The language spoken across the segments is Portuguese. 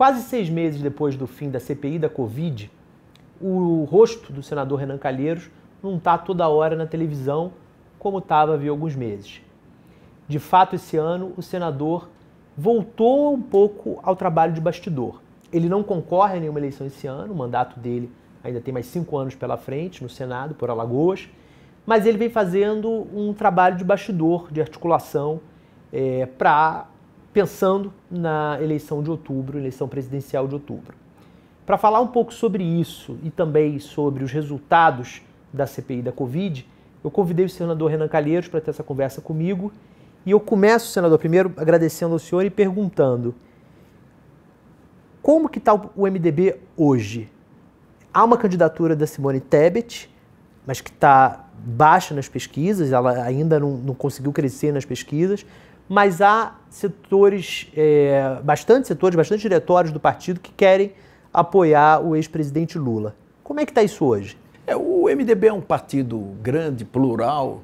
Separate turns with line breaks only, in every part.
Quase 6 meses depois do fim da CPI da Covid, o rosto do senador Renan Calheiros não está toda hora na televisão como estava havia alguns meses. De fato, esse ano, o senador voltou um pouco ao trabalho de bastidor. Ele não concorre a nenhuma eleição esse ano, o mandato dele ainda tem mais 5 anos pela frente no Senado, por Alagoas, mas ele vem fazendo um trabalho de bastidor, de articulação, pensando na eleição de outubro, eleição presidencial de outubro. Para falar um pouco sobre isso e também sobre os resultados da CPI da Covid, eu convidei o senador Renan Calheiros para ter essa conversa comigo. E eu começo, senador, primeiro agradecendo ao senhor e perguntando como que está o MDB hoje? Há uma candidatura da Simone Tebet, mas que está baixa nas pesquisas, ela ainda não conseguiu crescer nas pesquisas, mas há setores, bastante diretórios do partido que querem apoiar o ex-presidente Lula. Como é que está isso hoje?
O MDB é um partido grande, plural,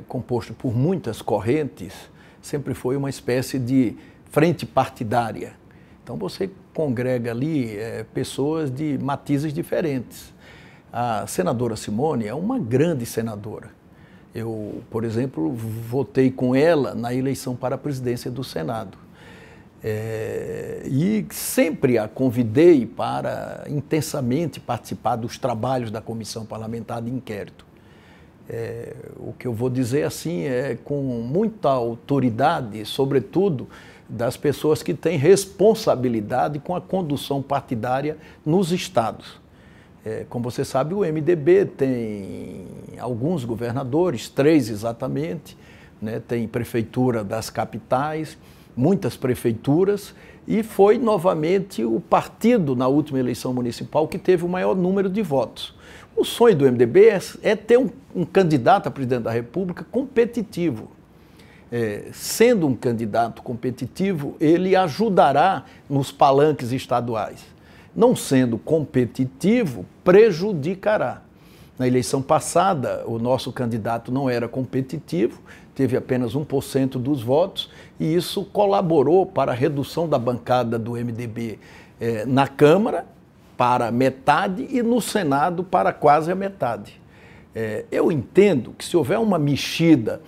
composto por muitas correntes, sempre foi uma espécie de frente partidária. Então você congrega ali pessoas de matizes diferentes. A senadora Simone é uma grande senadora. Eu, por exemplo, votei com ela na eleição para a presidência do Senado. E sempre a convidei para intensamente participar dos trabalhos da Comissão Parlamentar de Inquérito. O que eu vou dizer assim é com muita autoridade, sobretudo das pessoas que têm responsabilidade com a condução partidária nos estados. Como você sabe, o MDB tem alguns governadores, 3 exatamente, né? Tem prefeitura das capitais, muitas prefeituras, e foi novamente o partido na última eleição municipal que teve o maior número de votos. O sonho do MDB é ter um candidato a presidente da República competitivo. Sendo um candidato competitivo, ele ajudará nos palanques estaduais. Não sendo competitivo, prejudicará. Na eleição passada, o nosso candidato não era competitivo, teve apenas 1% dos votos, e isso colaborou para a redução da bancada do MDB na Câmara para metade e no Senado para quase a metade. Eu entendo que se houver uma mexida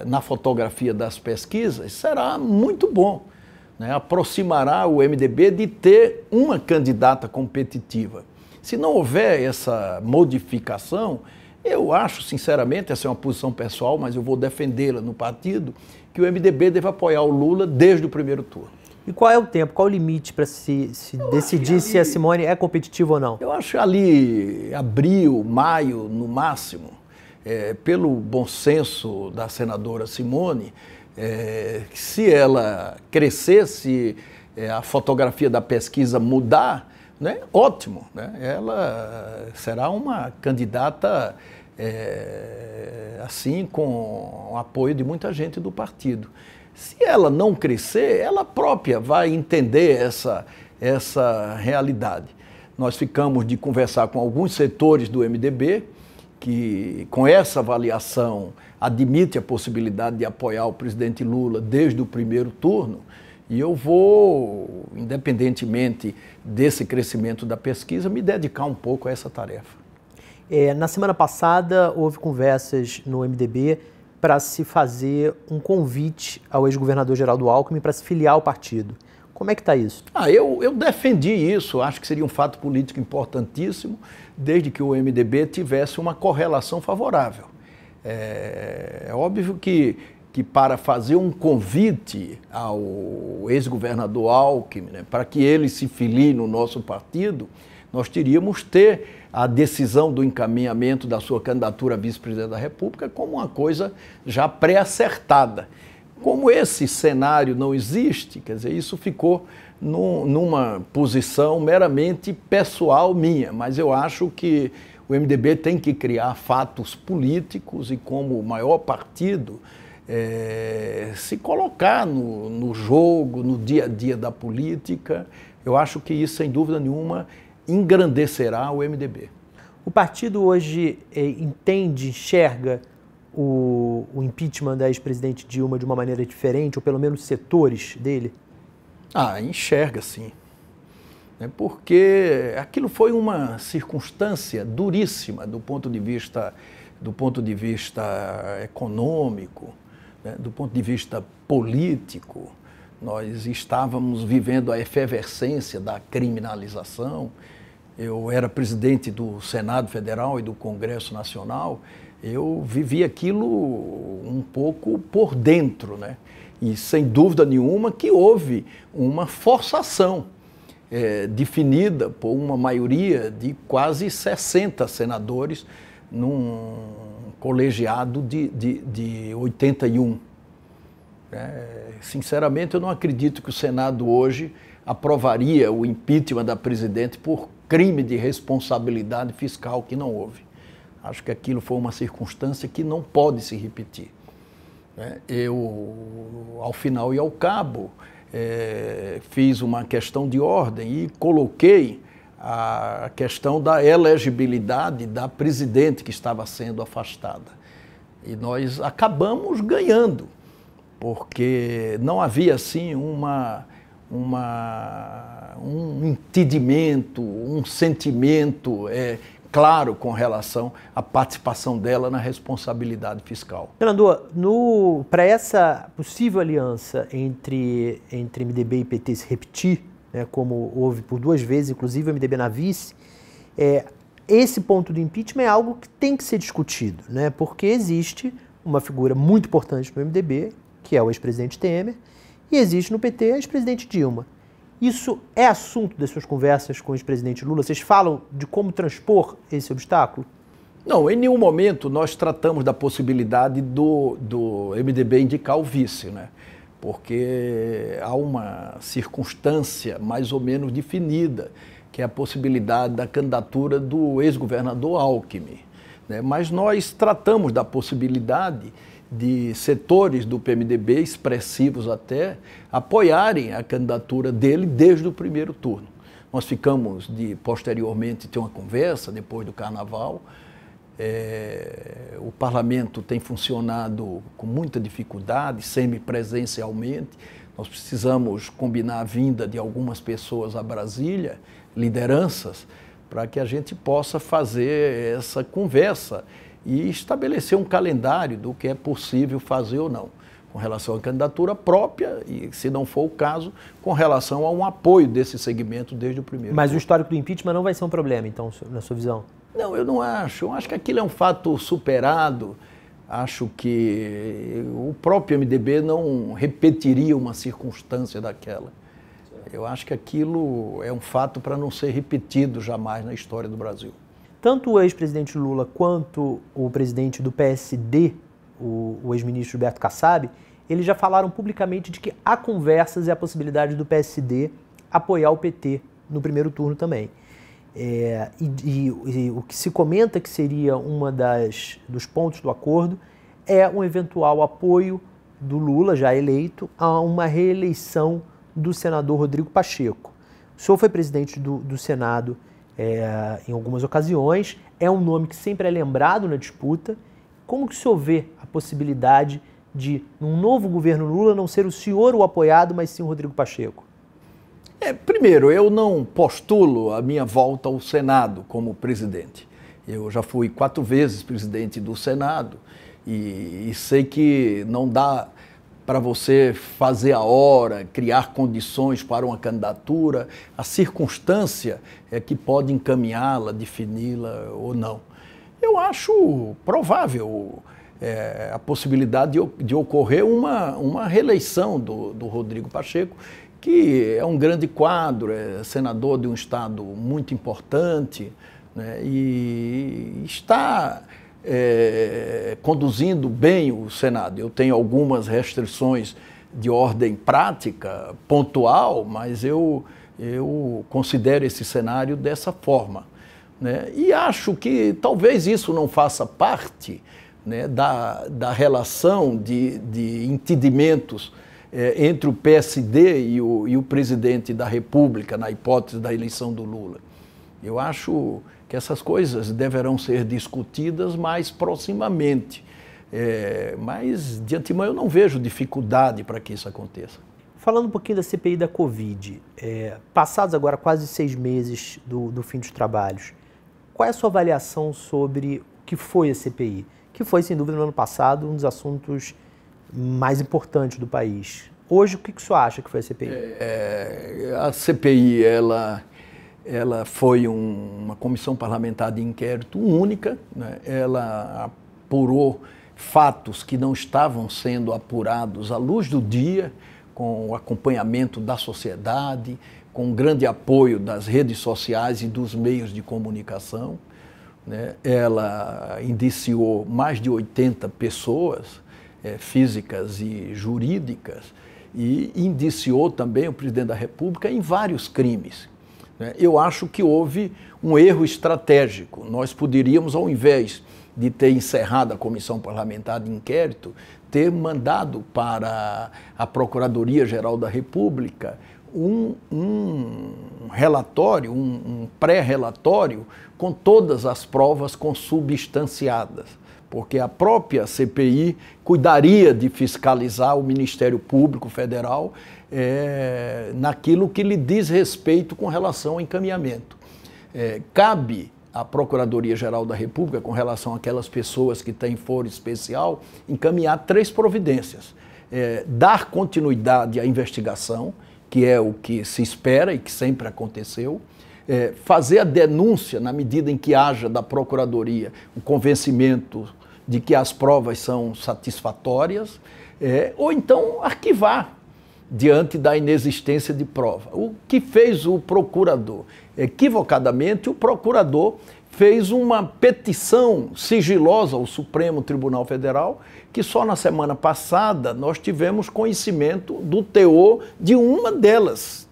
na fotografia das pesquisas, será muito bom. Aproximará o MDB de ter uma candidata competitiva. Se não houver essa modificação, eu acho, sinceramente, essa é uma posição pessoal, mas eu vou defendê-la no partido, que o MDB deve apoiar o Lula desde o primeiro turno.
E qual é o tempo, qual o limite para se decidir se a Simone é competitiva ou não?
Eu acho ali abril, maio, no máximo, pelo bom senso da senadora Simone, se ela crescer, se a fotografia da pesquisa mudar, né, ótimo, né? Ela será uma candidata assim com o apoio de muita gente do partido. Se ela não crescer, ela própria vai entender essa realidade. Nós ficamos de conversar com alguns setores do MDB que, com essa avaliação, admite a possibilidade de apoiar o presidente Lula desde o primeiro turno, e eu vou, independentemente desse crescimento da pesquisa, me dedicar um pouco a essa tarefa.
Na semana passada, houve conversas no MDB para se fazer um convite ao ex-governador Geraldo Alckmin para se filiar ao partido. Como é que está isso?
Eu defendi isso, acho que seria um fato político importantíssimo, desde que o MDB tivesse uma correlação favorável. É óbvio que para fazer um convite ao ex-governador Alckmin, né, para que ele se filie no nosso partido, nós teríamos ter a decisão do encaminhamento da sua candidatura a vice-presidente da República como uma coisa já pré-acertada. Como esse cenário não existe, quer dizer, isso ficou numa posição meramente pessoal minha, mas eu acho que o MDB tem que criar fatos políticos e, como o maior partido, se colocar no jogo, no dia a dia da política. Eu acho que isso, sem dúvida nenhuma, engrandecerá o MDB.
O partido hoje enxerga o impeachment da ex-presidente Dilma de uma maneira diferente, ou pelo menos setores dele?
Enxerga sim. Porque aquilo foi uma circunstância duríssima do ponto de vista econômico, né, do ponto de vista político. Nós estávamos vivendo a efervescência da criminalização. Eu era presidente do Senado Federal e do Congresso Nacional. Eu vivi aquilo um pouco por dentro, né? E sem dúvida nenhuma que houve uma forçação definida por uma maioria de quase 60 senadores num colegiado de 81. Sinceramente, eu não acredito que o Senado hoje aprovaria o impeachment da presidente por crime de responsabilidade fiscal que não houve. Acho que aquilo foi uma circunstância que não pode se repetir. Eu, ao final e ao cabo, fiz uma questão de ordem e coloquei a questão da elegibilidade da presidente que estava sendo afastada. E nós acabamos ganhando, porque não havia, assim, um entendimento, um sentimento claro com relação à participação dela na responsabilidade fiscal.
Senador, para essa possível aliança entre MDB e PT se repetir, né, como houve por 2 vezes, inclusive o MDB na vice, esse ponto do impeachment é algo que tem que ser discutido, né, porque existe uma figura muito importante no MDB, que é o ex-presidente Temer, e existe no PT a ex-presidente Dilma. Isso é assunto das suas conversas com o ex-presidente Lula? Vocês falam de como transpor esse obstáculo?
Não, em nenhum momento nós tratamos da possibilidade do MDB indicar o vice, né? Porque há uma circunstância mais ou menos definida, que é a possibilidade da candidatura do ex-governador Alckmin, né? Mas nós tratamos da possibilidade de setores do PMDB, expressivos até, apoiarem a candidatura dele desde o primeiro turno. Nós ficamos de, posteriormente, ter uma conversa, depois do Carnaval. O parlamento tem funcionado com muita dificuldade, semipresencialmente. Nós precisamos combinar a vinda de algumas pessoas a Brasília, lideranças, para que a gente possa fazer essa conversa e estabelecer um calendário do que é possível fazer ou não, com relação à candidatura própria e, se não for o caso, com relação a um apoio desse segmento desde o primeiro.
Mas o histórico do impeachment não vai ser um problema, então, na sua visão?
Não, eu não acho. Eu acho que aquilo é um fato superado. Acho que o próprio MDB não repetiria uma circunstância daquela. Eu acho que aquilo é um fato para não ser repetido jamais na história do Brasil.
Tanto o ex-presidente Lula quanto o presidente do PSD, o ex-ministro Roberto Kassab, eles já falaram publicamente de que há conversas e a possibilidade do PSD apoiar o PT no primeiro turno também. E o que se comenta que seria dos pontos do acordo é um eventual apoio do Lula, já eleito, a uma reeleição do senador Rodrigo Pacheco. O senhor foi presidente do Senado em algumas ocasiões, é um nome que sempre é lembrado na disputa. Como que o senhor vê a possibilidade de, num novo governo Lula, não ser o senhor o apoiado, mas sim o Rodrigo Pacheco?
Primeiro, eu não postulo a minha volta ao Senado como presidente. Eu já fui 4 vezes presidente do Senado e sei que não dá para você fazer a hora, criar condições para uma candidatura. A circunstância é que pode encaminhá-la, defini-la ou não. Eu acho provável a possibilidade de ocorrer uma reeleição do Rodrigo Pacheco, que é um grande quadro, é senador de um estado muito importante, né, e está conduzindo bem o Senado. Eu tenho algumas restrições de ordem prática, pontual, mas eu considero esse cenário dessa forma, né? E acho que talvez isso não faça parte, né, da relação de entendimentos entre o PSD e o presidente da República, na hipótese da eleição do Lula. Eu acho que essas coisas deverão ser discutidas mais proximamente. Mas, de antemão, eu não vejo dificuldade para que isso aconteça.
Falando um pouquinho da CPI da Covid, passados agora quase 6 meses do fim dos trabalhos, qual é a sua avaliação sobre o que foi a CPI? Que foi, sem dúvida, no ano passado, um dos assuntos mais importantes do país. Hoje, o que o senhor acha que foi a CPI?
A CPI, ela foi uma comissão parlamentar de inquérito única, né? Ela apurou fatos que não estavam sendo apurados à luz do dia, com o acompanhamento da sociedade, com grande apoio das redes sociais e dos meios de comunicação, né? Ela indiciou mais de 80 pessoas, físicas e jurídicas, e indiciou também o presidente da República em vários crimes. Eu acho que houve um erro estratégico. Nós poderíamos, ao invés de ter encerrado a comissão parlamentar de inquérito, ter mandado para a Procuradoria-Geral da República um relatório, um pré-relatório com todas as provas consubstanciadas, porque a própria CPI cuidaria de fiscalizar o Ministério Público Federal naquilo que lhe diz respeito com relação ao encaminhamento. Cabe à Procuradoria-Geral da República, com relação àquelas pessoas que têm foro especial, encaminhar 3 providências. Dar continuidade à investigação, que é o que se espera e que sempre aconteceu, fazer a denúncia na medida em que haja da Procuradoria o convencimento de que as provas são satisfatórias, ou então arquivar diante da inexistência de prova. O que fez o procurador? Equivocadamente, o procurador fez uma petição sigilosa ao Supremo Tribunal Federal, que só na semana passada nós tivemos conhecimento do teor de uma delas,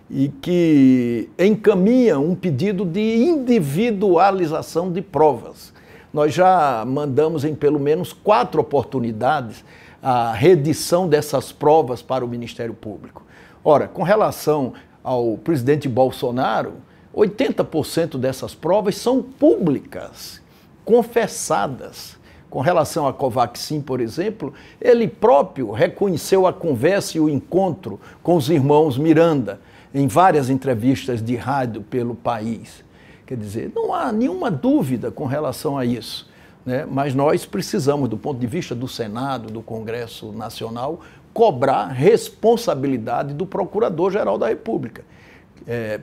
e que encaminha um pedido de individualização de provas. Nós já mandamos em pelo menos 4 oportunidades a reedição dessas provas para o Ministério Público. Ora, com relação ao presidente Bolsonaro, 80% dessas provas são públicas, confessadas. Com relação à Covaxin, por exemplo, ele próprio reconheceu a conversa e o encontro com os irmãos Miranda em várias entrevistas de rádio pelo país. Quer dizer, não há nenhuma dúvida com relação a isso, né? Mas nós precisamos, do ponto de vista do Senado, do Congresso Nacional, cobrar responsabilidade do Procurador-Geral da República,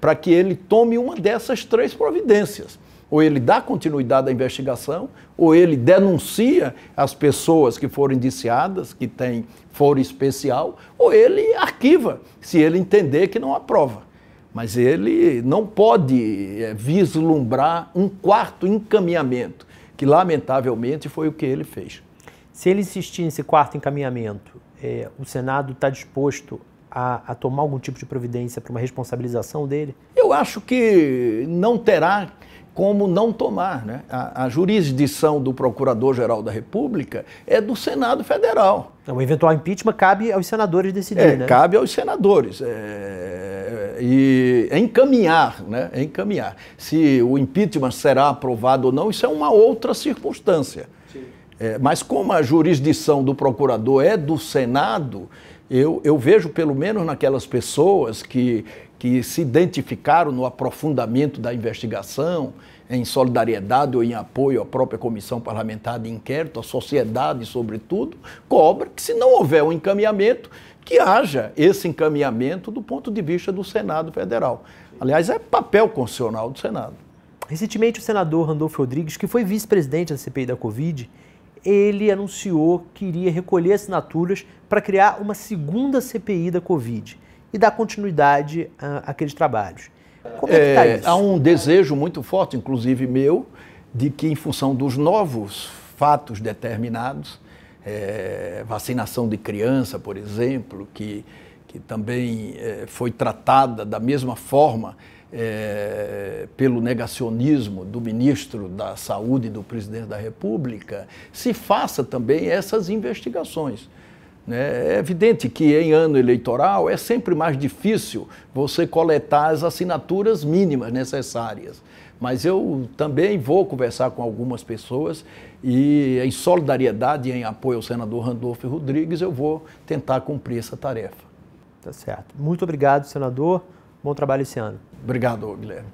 para que ele tome uma dessas 3 providências. Ou ele dá continuidade à investigação, ou ele denuncia as pessoas que foram indiciadas, que têm foro especial, ou ele arquiva, se ele entender que não há prova. Mas ele não pode vislumbrar um 4º encaminhamento, que lamentavelmente foi o que ele fez.
Se ele insistir nesse 4º encaminhamento, o Senado está disposto a tomar algum tipo de providência para uma responsabilização dele?
Eu acho que não terá como não tomar, né? A jurisdição do Procurador-Geral da República é do Senado Federal.
O eventual impeachment cabe aos senadores decidir, né?
Cabe aos senadores. E encaminhar, né? Encaminhar. Se o impeachment será aprovado ou não, isso é uma outra circunstância. Mas como a jurisdição do procurador é do Senado, eu vejo, pelo menos naquelas pessoas que se identificaram no aprofundamento da investigação, em solidariedade ou em apoio à própria comissão parlamentar de inquérito, à sociedade, sobretudo, cobra que, se não houver um encaminhamento, que haja esse encaminhamento do ponto de vista do Senado Federal. Aliás, é papel constitucional do Senado.
Recentemente, o senador Randolfo Rodrigues, que foi vice-presidente da CPI da Covid, ele anunciou que iria recolher assinaturas para criar uma segunda CPI da Covid e dar continuidade àqueles trabalhos. Como é que está isso?
Há um desejo muito forte, inclusive meu, de que, em função dos novos fatos determinados, vacinação de criança, por exemplo, que também foi tratada da mesma forma pelo negacionismo do ministro da Saúde e do presidente da República, se faça também essas investigações. É evidente que em ano eleitoral é sempre mais difícil você coletar as assinaturas mínimas necessárias. Mas eu também vou conversar com algumas pessoas e, em solidariedade e em apoio ao senador Randolfo Rodrigues, eu vou tentar cumprir essa tarefa.
Tá certo. Muito obrigado, senador. Bom trabalho esse ano.
Obrigado, Guilherme.